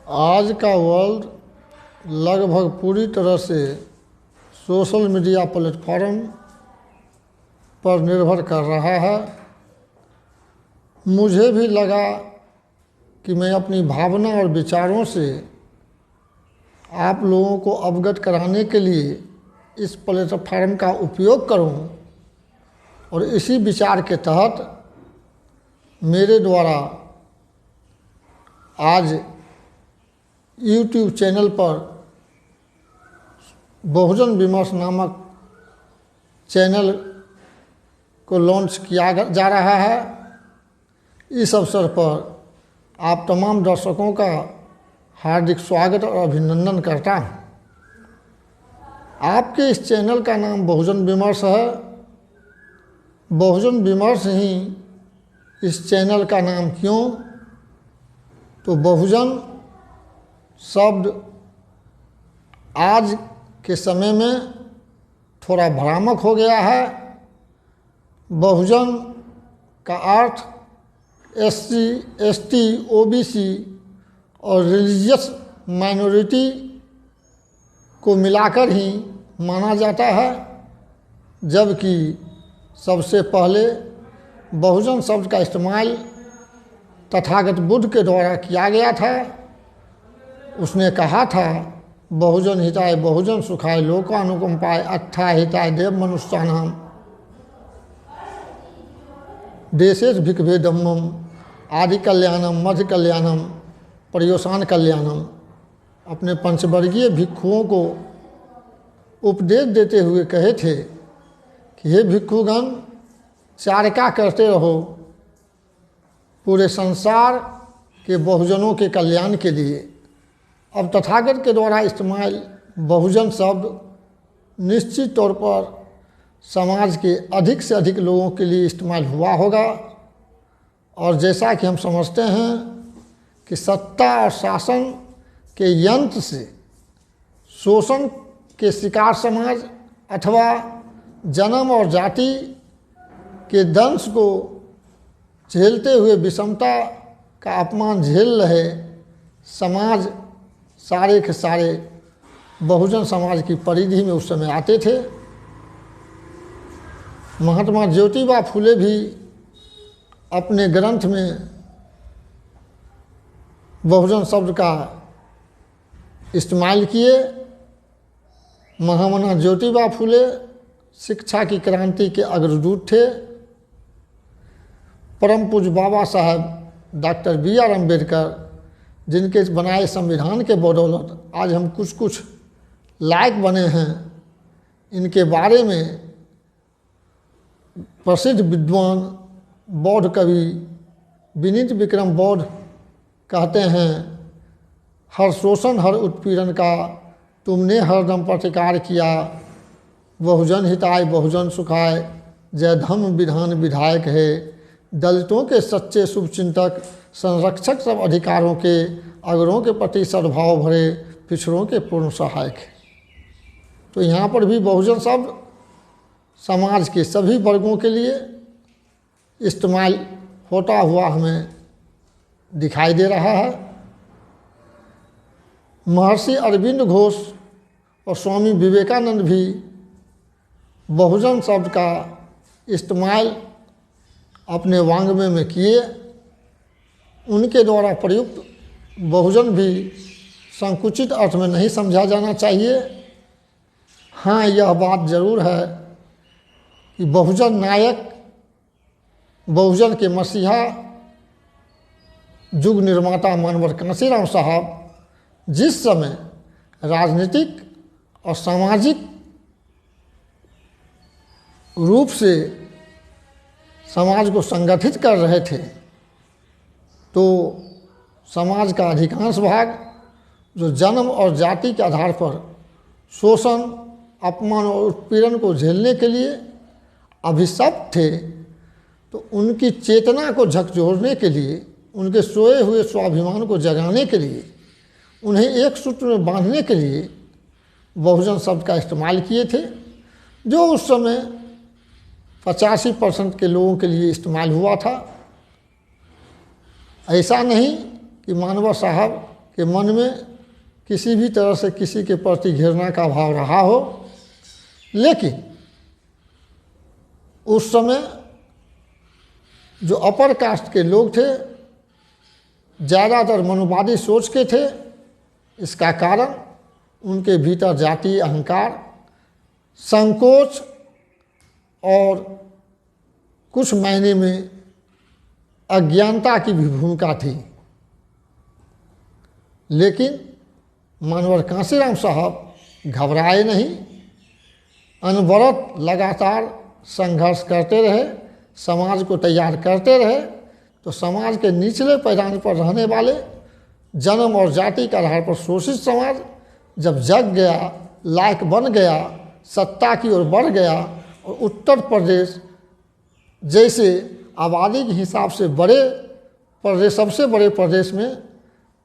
आज का वर्ल्ड लगभग पूरी तरह से सोशल मीडिया प्लेटफॉर्म पर निर्भर कर रहा है। मुझे भी लगा कि मैं अपनी भावना और विचारों से आप लोगों को अवगत कराने के लिए इस प्लेटफॉर्म का उपयोग करूं और इसी विचार के तहत मेरे द्वारा आज YouTube चैनल पर बहुजन विमर्श नामक चैनल को लॉन्च किया जा रहा है। इस अवसर पर आप तमाम दर्शकों का हार्दिक स्वागत और अभिनंदन करता हूँ। आपके इस चैनल का नाम बहुजन विमर्श है। बहुजन विमर्श ही इस चैनल का नाम क्यों? तो बहुजन शब्द आज के समय में थोड़ा भ्रामक हो गया है। बहुजन का अर्थ SC, ST, OBC और रिलीजियस माइनॉरिटी को मिलाकर ही माना जाता है, जबकि सबसे पहले बहुजन शब्द का इस्तेमाल तथागत बुद्ध के द्वारा किया गया था। उसने कहा था, बहुजन हिताय बहुजन सुखाय लोकानुकंपाय अत्थाय हिताय देव मनुष्याणाम देशेष भिक्खवे धम्मम आदि कल्याणम मध्य कल्याणम पर्योसान कल्याणम। अपने पंचवर्गीय भिक्षुओं को उपदेश देते हुए कहे थे कि हे भिक्षुगण, चारिका करते रहो पूरे संसार के बहुजनों के कल्याण के लिए। अब तथागत के द्वारा इस्तेमाल बहुजन शब्द निश्चित तौर पर समाज के अधिक से अधिक लोगों के लिए इस्तेमाल हुआ होगा। और जैसा कि हम समझते हैं कि सत्ता और शासन के यंत्र से शोषण के शिकार समाज अथवा जन्म और जाति के दंश को झेलते हुए विषमता का अपमान झेल रहे समाज सारे के सारे बहुजन समाज की परिधि में उस समय आते थे। महात्मा ज्योतिबा फुले भी अपने ग्रंथ में बहुजन शब्द का इस्तेमाल किए। महामना ज्योतिबा फुले शिक्षा की क्रांति के अग्रदूत थे। परम पूज्य बाबा साहब डॉक्टर BR अम्बेडकर, जिनके बनाए संविधान के बदौलत आज हम कुछ लायक बने हैं, इनके बारे में प्रसिद्ध विद्वान बौद्ध कवि विनीत विक्रम बौद्ध कहते हैं, हर शोषण हर उत्पीड़न का तुमने हरदम प्रतिकार किया। बहुजन हिताय बहुजन सुखाय जय धम्म विधान विधायक है। दलितों के सच्चे शुभचिंतक संरक्षक सब अधिकारों के अगरों के प्रति सद्भाव भरे पिछड़ों के पूर्ण सहायक है। तो यहाँ पर भी बहुजन शब्द समाज के सभी वर्गों के लिए इस्तेमाल होता हुआ हमें दिखाई दे रहा है। महर्षि अरविंद घोष और स्वामी विवेकानंद भी बहुजन शब्द का इस्तेमाल अपने वाङ्मय में किए। उनके द्वारा प्रयुक्त बहुजन भी संकुचित अर्थ में नहीं समझा जाना चाहिए। हाँ, यह बात जरूर है कि बहुजन नायक, बहुजन के मसीहा, युग निर्माता मानवर कांशीराम साहब जिस समय राजनीतिक और सामाजिक रूप से समाज को संगठित कर रहे थे, तो समाज का अधिकांश भाग जो जन्म और जाति के आधार पर शोषण, अपमान और उत्पीड़न को झेलने के लिए अभिशप्त थे, तो उनकी चेतना को झकझोरने के लिए, उनके सोए हुए स्वाभिमान को जगाने के लिए, उन्हें एक सूत्र में बांधने के लिए बहुजन शब्द का इस्तेमाल किए थे, जो उस समय 85% के लोगों के लिए इस्तेमाल हुआ था। ऐसा नहीं कि मानवर साहब कि मन में किसी भी तरह से किसी के प्रति घृणा का भाव रहा हो, लेकिन उस समय जो अपर कास्ट के लोग थे ज़्यादातर मनुवादी सोच के थे। इसका कारण उनके भीतर जातीय अहंकार, संकोच और कुछ मायने में अज्ञानता की भी भूमिका थी। लेकिन मानवर कांशीराम साहब घबराए नहीं, अनवरत लगातार संघर्ष करते रहे, समाज को तैयार करते रहे। तो समाज के निचले पैदान पर रहने वाले, जन्म और जाति के आधार पर शोषित समाज जब जग गया, लायक बन गया, सत्ता की ओर बढ़ गया और उत्तर प्रदेश जैसे आबादी के हिसाब से बड़े प्रदेश, सबसे बड़े प्रदेश में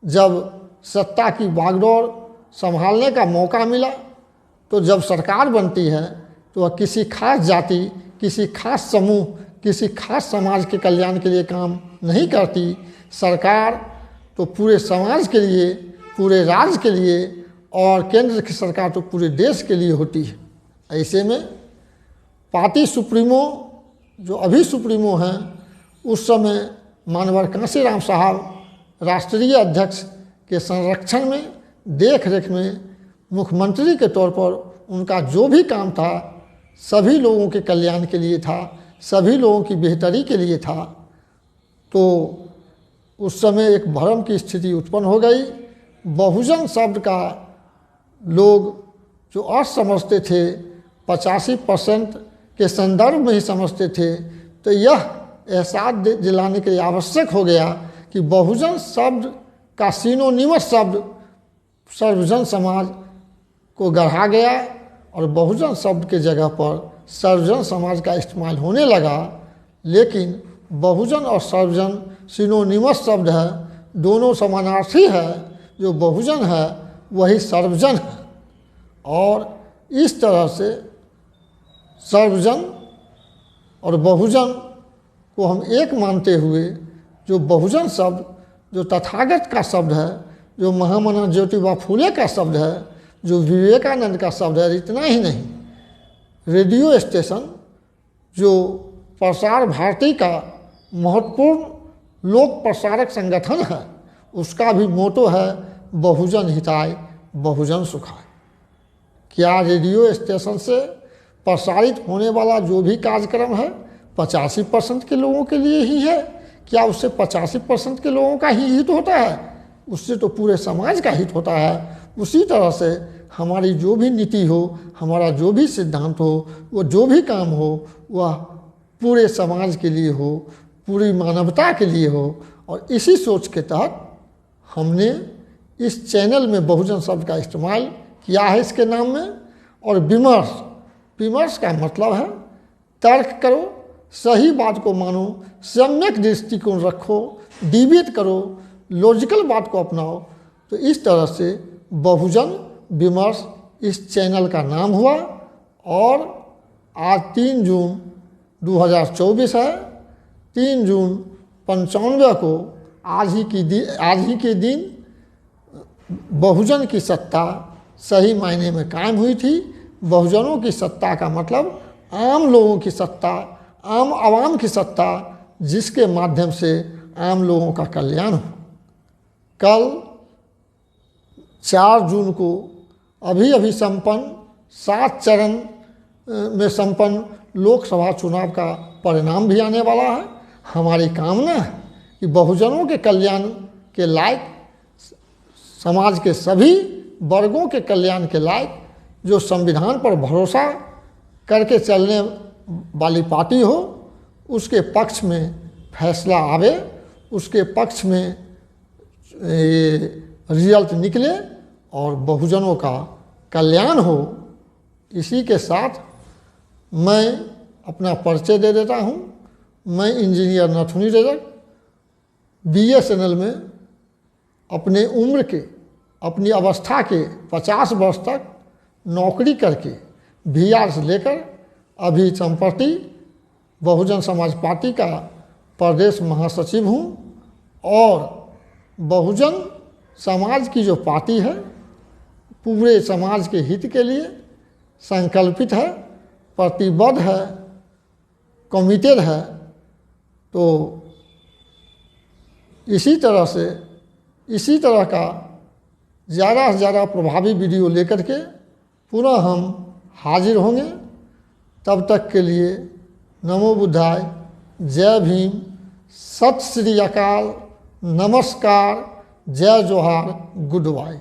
जब सत्ता की बागडोर संभालने का मौका मिला, तो जब सरकार बनती है तो वह किसी खास जाति, किसी खास समूह, किसी खास समाज के कल्याण के लिए काम नहीं करती। सरकार तो पूरे समाज के लिए, पूरे राज्य के लिए, और केंद्र की सरकार तो पूरे देश के लिए होती है। ऐसे में पार्टी सुप्रीमो जो अभी सुप्रीमो हैं, उस समय मानवर कांशीराम साहब राष्ट्रीय अध्यक्ष के संरक्षण में, देख रेख में, मुख्यमंत्री के तौर पर उनका जो भी काम था सभी लोगों के कल्याण के लिए था, सभी लोगों की बेहतरी के लिए था। तो उस समय एक भ्रम की स्थिति उत्पन्न हो गई। बहुजन शब्द का लोग जो अर्थ समझते थे 85% के संदर्भ में ही समझते थे। तो यह एहसास दिलाने के लिए आवश्यक हो गया कि बहुजन शब्द का सिनोनिमस शब्द सर्वजन समाज को गढ़ा गया और बहुजन शब्द के जगह पर सर्वजन समाज का इस्तेमाल होने लगा। लेकिन बहुजन और सर्वजन सिनोनिमस शब्द है, दोनों समानार्थी है। जो बहुजन है वही सर्वजन है, और इस तरह से सर्वजन और बहुजन को हम एक मानते हुए जो बहुजन शब्द जो तथागत का शब्द है, जो महामना ज्योतिबा फूले का शब्द है, जो विवेकानंद का शब्द है, इतना ही नहीं, रेडियो स्टेशन जो प्रसार भारती का महत्वपूर्ण लोक प्रसारक संगठन है, उसका भी मोटो है बहुजन हिताय बहुजन सुखाय। क्या रेडियो स्टेशन से प्रसारित होने वाला जो भी कार्यक्रम है 85% के लोगों के लिए ही है? क्या उससे 85% के लोगों का ही हित होता है? उससे तो पूरे समाज का हित होता है। उसी तरह से हमारी जो भी नीति हो, हमारा जो भी सिद्धांत हो, वो जो भी काम हो, वह पूरे समाज के लिए हो, पूरी मानवता के लिए हो। और इसी सोच के तहत हमने इस चैनल में बहुजन शब्द का इस्तेमाल किया है इसके नाम में। और विमर्श, विमर्श का मतलब है तर्क करो, सही बात को मानो, सम्यक दृष्टिकोण रखो, डिबेट करो, लॉजिकल बात को अपनाओ। तो इस तरह से बहुजन विमर्श इस चैनल का नाम हुआ। और आज 3 जून 2024 है। 3 जून 95 को आज ही के दिन बहुजन की सत्ता सही मायने में कायम हुई थी। बहुजनों की सत्ता का मतलब आम लोगों की सत्ता, आम आवाम की सत्ता, जिसके माध्यम से आम लोगों का कल्याण हो। कल 4 जून को अभी संपन्न 7 चरण में संपन्न लोकसभा चुनाव का परिणाम भी आने वाला है। हमारी कामना है कि बहुजनों के कल्याण के लायक, समाज के सभी वर्गों के कल्याण के लायक, जो संविधान पर भरोसा करके चलने वाली पार्टी हो, उसके पक्ष में फैसला आवे, उसके पक्ष में रिजल्ट निकले और बहुजनों का कल्याण हो। इसी के साथ मैं अपना परिचय दे देता हूँ। मैं इंजीनियर नथुनी रजक BSNL में अपने उम्र के, अपनी अवस्था के 50 वर्ष तक नौकरी करके VR से लेकर अभी संप्रति बहुजन समाज पार्टी का प्रदेश महासचिव हूँ। और बहुजन समाज की जो पार्टी है पूरे समाज के हित के लिए संकल्पित है, प्रतिबद्ध है, कमिटेड है। तो इसी तरह का ज़्यादा से ज़्यादा प्रभावी वीडियो लेकर के पुनः हम हाजिर होंगे। तब तक के लिए नमो बुद्धाय, जय भीम, सत श्री अकाल, नमस्कार, जय जोहार, गुड बाय।